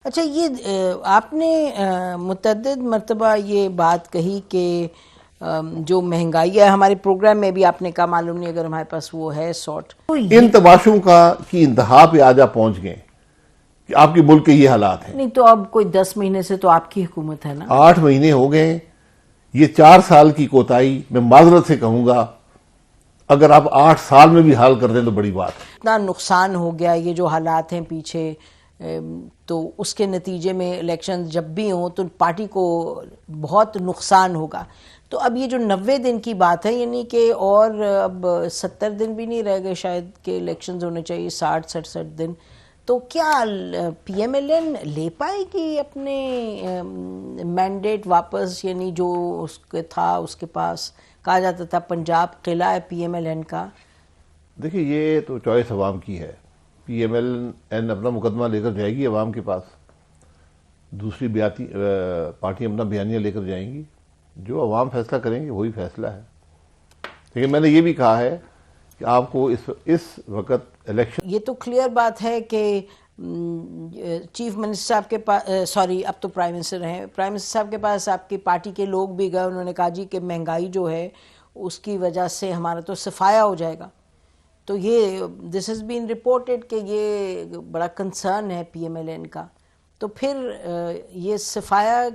اچھا، یہ آپ نے متعدد مرتبہ یہ بات کہی کہ جو مہنگائی ہے، ہمارے پروگرام میں بھی آپ نے کہا، معلوم نہیں اگر ہمارے پاس وہ ہے سارٹ، ان تماشوں کی انتہا پہ آج آپ پہنچ گئے کہ آپ کے ملک کے یہ حالات ہیں۔ نہیں تو اب کوئی 10 مہینے سے تو آپ کی حکومت ہے نا۔ 8 مہینے ہو گئے، یہ 4 سال کی کوتاہی میں معذرت سے کہوں گا، اگر آپ 8 سال میں بھی حل کر دیں تو بڑی بات ہے۔ اتنا نقصان ہو گیا، یہ جو حالات ہیں پیچھے، تو اس کے نتیجے میں الیکشن جب بھی ہوں تو پارٹی کو بہت نقصان ہوگا۔ تو اب یہ جو 90 دن کی بات ہے، یعنی کہ اور اب 70 دن بھی نہیں رہ گئے شاید کہ الیکشنز ہونے چاہیے، 60-67 دن، تو کیا پی ایم ایل این لے پائے گی اپنے مینڈیٹ واپس؟ یعنی جو اس کے تھا، اس کے پاس کہا جاتا تھا پنجاب قلعہ ہے پی ایم ایل این کا۔ دیکھیں، یہ تو چوائس عوام کی ہے۔ پی ایم ایل این اپنا مقدمہ لے کر جائے گی عوام کے پاس، دوسری پارٹی اپنا بیانیہ لے کر جائیں گی، جو عوام فیصلہ کریں گے وہی فیصلہ ہے۔ لیکن میں نے یہ بھی کہا ہے کہ آپ کو اس وقت الیکشن، یہ تو کلیئر بات ہے کہ چیف منسٹر صاحب کے پاس، سوری اب تو پرائم منسٹر ہیں، پرائم منسٹر صاحب کے پاس آپ کی پارٹی کے لوگ بھی گئے، انہوں نے کہا جی کہ مہنگائی جو ہے اس کی وجہ سے ہمارا تو صفایا ہو جائے گا۔ تو یہ دس ہیز بین رپورٹڈ کہ یہ بڑا کنسرن ہے پی ایم ایل این کا، تو پھر یہ صفایا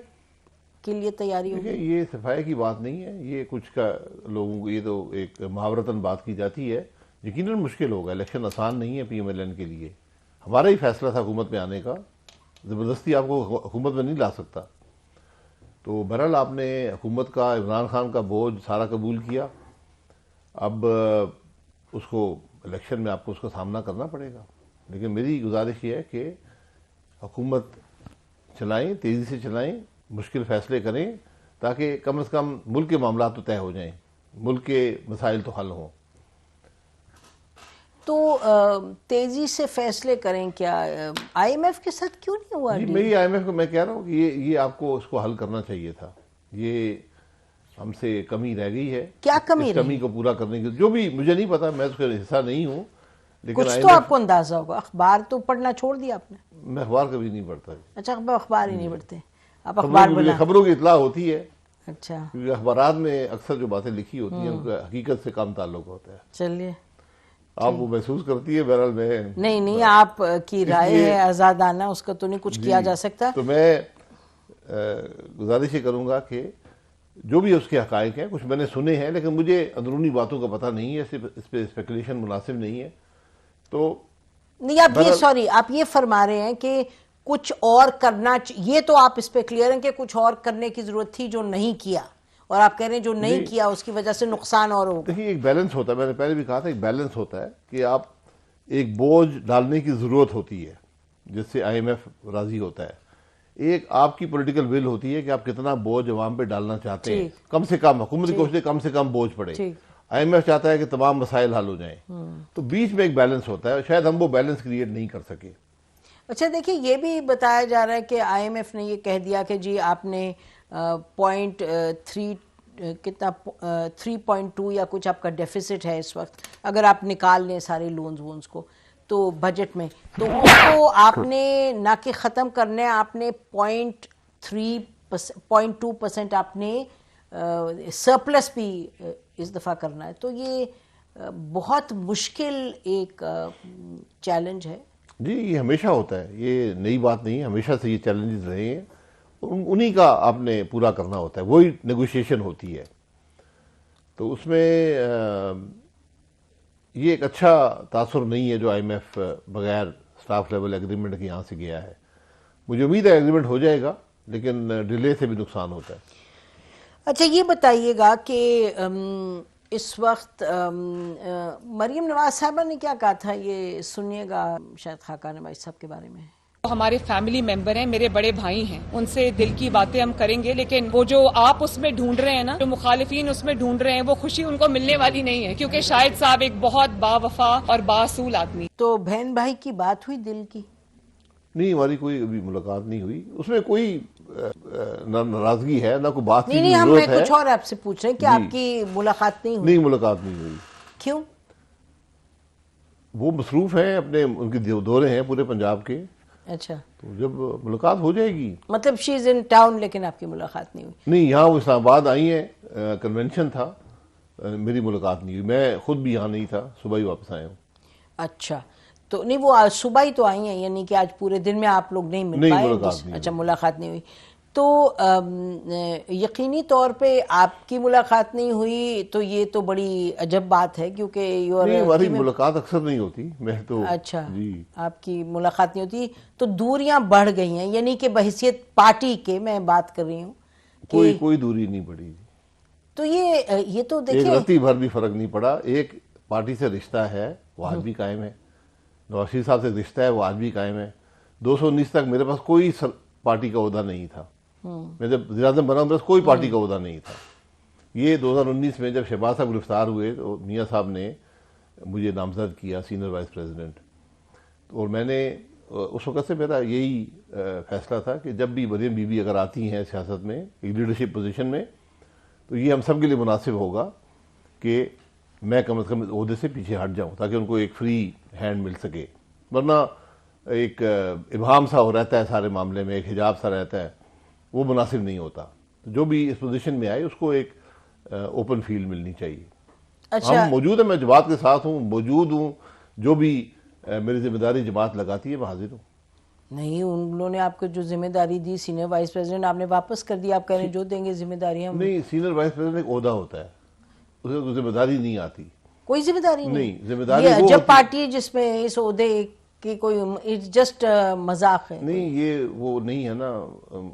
کے لیے تیاری ہوگی؟ دیکھیں، یہ صفائی کی بات نہیں ہے، یہ کچھ کا لوگوں کو، یہ تو ایک محاورتاً بات کی جاتی ہے۔ یقیناً مشکل ہوگا، الیکشن آسان نہیں ہے پی ایم ایل این کے لیے۔ ہمارا ہی فیصلہ تھا حکومت میں آنے کا، زبردستی آپ کو حکومت میں نہیں لا سکتا۔ تو بہرحال آپ نے حکومت کا، عمران خان کا بوجھ سارا قبول کیا، اب اس کو الیکشن میں آپ کو اس کا سامنا کرنا پڑے گا۔ لیکن میری گزارش یہ ہے کہ حکومت چلائیں، تیزی سے چلائیں، مشکل فیصلے کریں، تاکہ کم از کم ملک کے معاملات تو طے ہو جائیں، ملک کے مسائل تو حل ہوں۔ تو تیزی سے فیصلے کریں کیا؟ آئی ایم ایف کے ساتھ کیوں نہیں ہوا؟ جی، میری آئی ایم ایف کو میں کہہ رہا ہوں کہ یہ آپ کو اس کو حل کرنا چاہیے تھا۔ یہ ہم سے کمی رہ گئی ہے، کیا کمی اس کمی کو پورا کرنے کی، جو بھی مجھے نہیں پتا، میں اس کا حصہ نہیں ہوں، لیکن کچھ تو آپ کو اندازہ ہوگا، اخبار تو پڑھنا چھوڑ دیا آپ نے؟ میں اخبار کبھی نہیں پڑھتا۔ اچھا، اخبار ہی نہیں پڑھتے آپ؟ اخبار بنا، خبروں کی اطلاع ہوتی ہے، اچھا، کیونکہ اخبارات میں اکثر جو باتیں لکھی ہوتی ہیں ان کا حقیقت سے کم تعلق ہوتا ہے۔ چلیے، آپ وہ محسوس کرتی ہے، بہرحال میں نہیں آپ کی رائے ہے آزادانہ، اس کا تو نہیں کچھ کیا جا سکتا۔ تو میں گزارش یہ کروں گا کہ جو بھی اس کے حقائق ہیں، کچھ میں نے سنے ہیں، لیکن مجھے اندرونی باتوں کا پتہ نہیں ہے، اس پہ اسپیکولیشن مناسب نہیں ہے۔ تو نہیں، آپ یہ فرما رہے ہیں کہ کچھ اور کرنا، یہ تو آپ اس پہ کلیئر ہیں کہ کچھ اور کرنے کی ضرورت تھی جو نہیں کیا، اور آپ کہہ رہے ہیں جو نہیں کیا اس کی وجہ سے نقصان اور ہوگا۔ دیکھیے، ایک بیلنس ہوتا ہے، میں نے پہلے بھی کہا تھا، ایک بیلنس ہوتا ہے کہ آپ ایک بوجھ ڈالنے کی ضرورت ہوتی ہے جس سے آئی ایم ایف راضی ہوتا ہے، ایک آپ کی پولیٹیکل ول ہوتی ہے کہ آپ کتنا بوجھ عوام پہ ڈالنا چاہتے ہیں، کم سے کم حکومت کی کوشش کم سے کم بوجھ پڑے، آئی ایم ایف چاہتا ہے کہ تمام مسائل حل ہو جائیں، تو بیچ میں ایک بیلنس ہوتا ہے، شاید ہم وہ بیلنس کریٹ نہیں کر سکے۔ اچھا دیکھیں، یہ بھی بتایا جا رہا ہے کہ آئی ایم ایف نے یہ کہہ دیا کہ جی آپ نے 3.2 یا کچھ آپ کا ڈیفیسٹ ہے اس وقت، اگر آپ نکال لیں سارے لونز کو تو بجٹ میں، تو اس کو آپ نے نہ کہ ختم کرنا ہے، آپ نے 0.2% آپ نے سرپلس بھی اس دفعہ کرنا ہے۔ تو یہ بہت مشکل ایک چیلنج ہے۔ جی، یہ ہمیشہ ہوتا ہے، یہ نئی بات نہیں ہے، ہمیشہ سے یہ چیلنجز رہے ہیں، انہی کا آپ نے پورا کرنا ہوتا ہے، وہی نیگوشیشن ہوتی ہے۔ تو اس میں یہ ایک اچھا تاثر نہیں ہے جو آئی ایم ایف بغیر سٹاف لیول ایگریمنٹ کے یہاں سے گیا ہے۔ مجھے امید ہے ایگریمنٹ ہو جائے گا، لیکن ڈیلے سے بھی نقصان ہوتا ہے۔ اچھا، یہ بتائیے گا کہ اس وقت مریم نواز صاحبہ نے کیا کہا تھا، یہ سنیے گا شاید خاقان بھائی صاحب کے بارے میں۔ ہمارے فیملی ممبر ہیں، میرے بڑے بھائی ہیں، ان سے دل کی باتیں ہم کریں گے، لیکن وہ جو آپ اس میں ڈھونڈ رہے ہیں نا، جو مخالفین اس میں ڈھونڈ رہے ہیں، وہ خوشی ان کو ملنے والی نہیں ہے، کیونکہ شاہد صاحب ایک بہت باوفا اور باصول آدمی۔ تو بہن بھائی کی بات ہوئی دل کی؟ نہیں، ہماری کوئی ابھی ملاقات نہیں ہوئی، اس میں کوئی نہ ناراضگی ہے نہ کوئی بات کی نہیں، ہم ضرورت ہے۔ کچھ اور آپ سے پوچھ رہے ہیں کہ آپ کی ملاقات نہیں ہوئی؟ نہیں، ملاقات نہیں ہوئی۔ کیوں؟ وہ مصروف ہیں، ان کے دورے ہیں پورے پنجاب کے، اچھا تو جب ملاقات ہو جائے گی. مطلب شی از ان ٹاؤن لیکن آپ کی ملاقات نہیں ہوئی؟ نہیں، یہاں وہ اسلام آباد آئی ہیں، کنونشن تھا، میری ملاقات نہیں ہوئی. میں خود بھی یہاں نہیں تھا، صبح ہی واپس آیا ہوں. اچھا تو نہیں وہ آج صبح ہی تو آئی ہیں، یعنی کہ آج پورے دن میں آپ لوگ نہیں مل نہیں، پائے؟ ملاقات نہیں اچھا ہوئی. ملاقات نہیں ہوئی. تو یقینی طور پہ آپ کی ملاقات نہیں ہوئی تو یہ تو بڑی عجب بات ہے، کیونکہ یو نہیں، ہماری آر ملاقات اکثر نہیں ہوتی. میں تو اچھا جی آپ کی ملاقات نہیں ہوتی تو دوریاں بڑھ گئی ہیں، یعنی کہ بحیثیت پارٹی کے میں بات کر رہی ہوں کہ کوئی دوری نہیں پڑی. تو یہ تو ایک دیکھیں رتی بھر بھی فرق نہیں پڑا. ایک پارٹی سے رشتہ ہے وہ آج بھی قائم ہے، نواز شریف صاحب سے رشتہ ہے وہ آج بھی قائم ہے. 219 تک میرے پاس کوئی پارٹی کا عہدہ نہیں تھا. میں جب وزیر اعظم بنا میرے پاس کوئی پارٹی کا عہدہ نہیں تھا. یہ 2019 میں جب شہباز صاحب گرفتار ہوئے تو میاں صاحب نے مجھے نامزد کیا سینئر وائس پریزیڈنٹ، اور میں نے اس وقت سے میرا یہی فیصلہ تھا کہ جب بھی مریم بی بی اگر آتی ہیں سیاست میں ایک لیڈرشپ پوزیشن میں تو یہ ہم سب کے لیے مناسب ہوگا کہ میں کم از کم عہدے سے پیچھے ہٹ جاؤں تاکہ ان کو ایک فری ہینڈ مل سکے. ورنہ ایک ابہام سا ہو رہتا ہے سارے معاملے میں، ایک حجاب سا رہتا ہے، وہ مناسب نہیں ہوتا. جو بھی اس پوزیشن میں آئے اس کو ایک اوپن فیلڈ ملنی چاہیے. اچھا ہم موجود ہیں، میں جماعت کے ساتھ ہوں، موجود ہوں، جو بھی میری ذمہ داری جماعت لگاتی ہے میں حاضر ہوں. نہیں، انہوں نے آپ کو جو ذمہ داری دی سینئر وائس پریزیڈنٹ آپ نے واپس کر دی. آپ کہہ رہے ہیں جو دیں گے ذمہ داری ہم. نہیں، سینئر وائس پریزیڈنٹ ایک عہدہ ہوتا ہے، اسے کوئی ذمہ داری نہیں آتی. کوئی ذمہ داری نہیں، ذمہ داری یہ وہ جب ہوتی- پارٹی ہے جس میں اس عہدے کی کوئی جسٹ مذاق ہے. نہیں، یہ وہ نہیں ہے نا،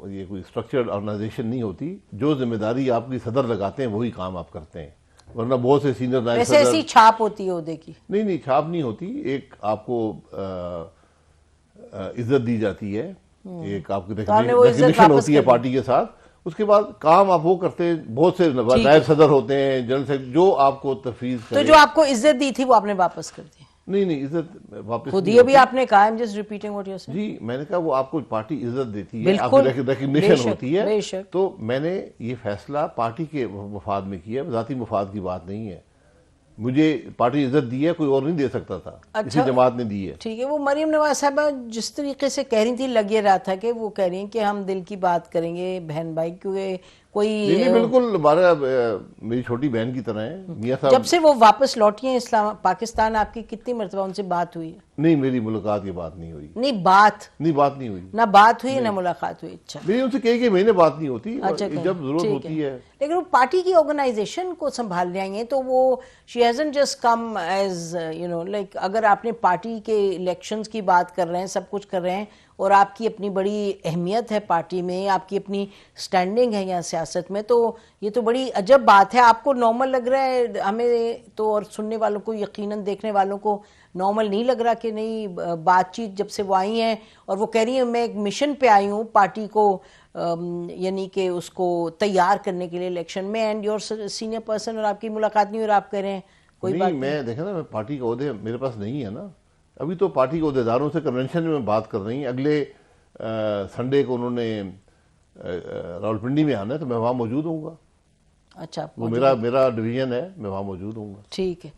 یہ کوئی اسٹرکچرڈ آرگنائزیشن نہیں ہوتی. جو ذمہ داری آپ کی صدر لگاتے ہیں وہی کام آپ کرتے ہیں. ورنہ بہت سے سینئر نائب ویسے صدر ایسی چھاپ ہوتی ہے عہدے کی؟ نہیں، چھاپ نہیں ہوتی. ایک آپ کو عزت دی جاتی ہے، ایک آپ کی آپ نے وہ عزت ریکگنیشن واپس ہوتی ہے کر دی. پارٹی کے ساتھ. اس کے بعد کام آپ وہ کرتے ہیں. بہت سے نائب صدر ہوتے ہیں، جنرل سیکرٹری، جو آپ کو تفویض تو کرے. جو آپ کو عزت دی تھی وہ آپ نے واپس کر دی؟ نہیں، عزت واپس خود نہیں ہی ابھی ہوتی. آپ نے کہا جس ریپیٹنگ واٹ یو سیڈ. جی میں نے کہا وہ آپ کو پارٹی عزت دیتی ہے، آپ بالکل، کی بے ریکگنیشن شک، ہوتی ہے. بے شک. تو میں نے یہ فیصلہ پارٹی کے مفاد میں کیا، ذاتی مفاد کی بات نہیں ہے. مجھے پارٹی عزت دی ہے، کوئی اور نہیں دے سکتا تھا، اسی جماعت نے دی ہے. ٹھیک ہے. وہ مریم نواز صاحبہ جس طریقے سے کہہ رہی تھی لگ یہ رہا تھا کہ وہ کہہ رہی ہیں کہ ہم دل کی بات کریں گے بہن بھائی، کیونکہ کوئی نہیں، بالکل ہمارا میری چھوٹی بہن کی طرح ہے. میاں صاحب جب سے وہ واپس لوٹی ہیں پاکستان آپ کی کتنی مرتبہ ان سے بات ہوئی ہے؟ نہیں، میری ملاقات یہ بات نہیں ہوئی. نہیں بات نہیں ہوئی. نہ بات ہوئی نہ ملاقات ہوئی. اچھا میری ان سے کئی مہینے بات نہیں ہوتی. اچھا جب ضرورت ہوتی ہے. لیکن وہ پارٹی کی آرگنائزیشن کو سنبھال رہی ہیں تو وہ she hasn't just come as like اگر آپ نے پارٹی کے الیکشنز کی بات کر رہے ہیں، سب کچھ کر رہے ہیں، اور آپ کی اپنی بڑی اہمیت ہے پارٹی میں، آپ کی اپنی سٹینڈنگ ہے یہاں سیاست میں، تو یہ تو بڑی عجب بات ہے. آپ کو نارمل لگ رہا ہے، ہمیں تو اور سننے والوں کو یقیناً دیکھنے والوں کو نارمل نہیں لگ رہا کہ نہیں بات چیت جب سے وہ آئی ہیں اور وہ کہہ رہی ہیں میں ایک مشن پہ آئی ہوں پارٹی کو یعنی کہ اس کو تیار کرنے کے لیے الیکشن میں، اینڈ یور سینئر پرسن، اور آپ کی ملاقات نہیں اور آپ کہہ رہے ہیں کوئی بات نہیں. میں دیکھیں نا، میں پارٹی کا عہدے میرے پاس نہیں ہے نا. ابھی تو پارٹی کے عہدیداروں سے کنونشن میں بات کر رہی ہیں. اگلے سنڈے کو انہوں نے راولپنڈی میں آنا ہے تو میں وہاں موجود ہوں گا. اچھا وہ میرا ڈویژن ہے، میں وہاں موجود ہوں گا. ٹھیک ہے.